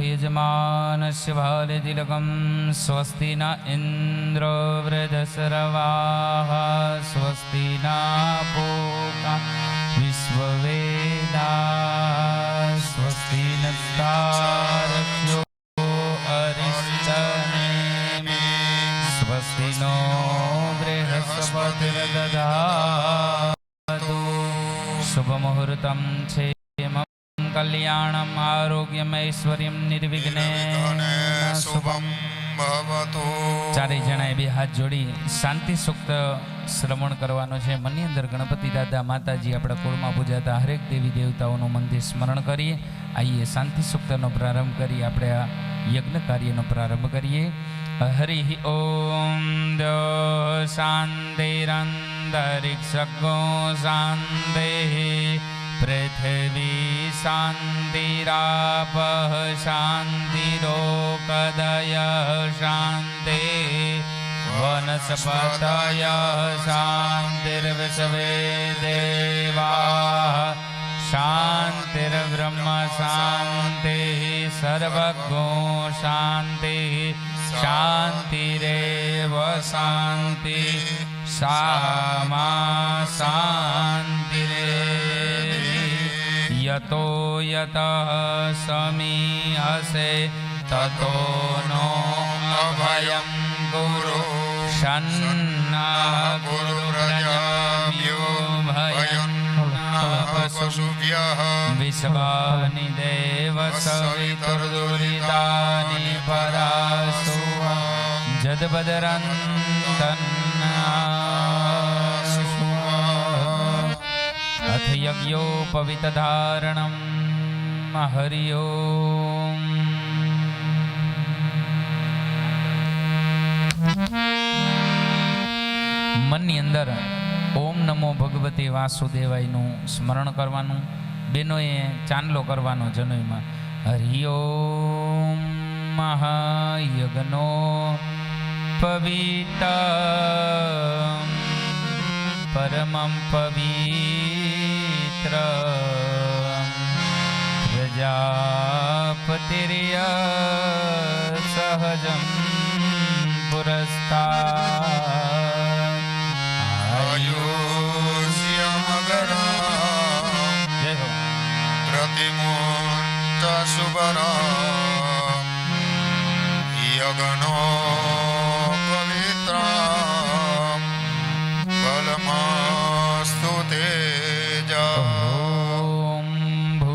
यजमानस्य भालतिलकं स्वस्ति न इन्द्रो वृधसरवाः स्वस्ति न पूषा विश्ववेदाः स्वस्ति नस्तारक्षो अरिष्टनेमिः स्वस्ति नो बृहस्पतिर्दधातु शुभमुहूर्तं छे कल्याणम आरोग्यमैश्वर्यम निर्विघ्नेन शुभम भवतु। चारे जणाए बे हाथ जोड़ी शांति सूक्त श्रवण करवानो छे। मनी अंदर गणपति दादा माताजी अपना कुळमां पूजाता हरेक देवी देवताओं मंदिर स्मरण करिए। आइए शांति सूक्तनो प्रारंभ करिए, अपने यज्ञ कार्यनो प्रारंभ करिए। हरि ओम द्यो शान्तिरन्तरिक्षगो शान्तिः पृथ्वी शान्तिरापः शान्तिरोकदयः शान्तिः वनस्पतयः शान्तिर्विश्वे देवाः शान्तिर्ब्रह्म शान्तिः सर्वगो शान्तिः शान्तिरेव शान्तिः सामा शान्तिरेव। यतो यतः समीहसे ततो नो अभयं गुरु शन्ना गुरुरजाम्यो भयं पशुभ्यः विश्वानि देव सवितुर्दुरितानि परासु जद्बदरन्तन्ना अथ यज्ञोपवीतधारणं हरि ओम। मननी अंदर ओम नमो भगवते वासुदेवायનું સ્મરણ કરવાનું। બેનોએ ચાંદલો કરવાનો જનોઈમાં। હરિ ઓમ મહાયજ્ઞો પવિત્ર परमं पवित्र प्रजापतिर्य सहजं पुरस्तात् आयुष्यमगरा जय हो प्रतिमुक्ता सुबरा यज्ञो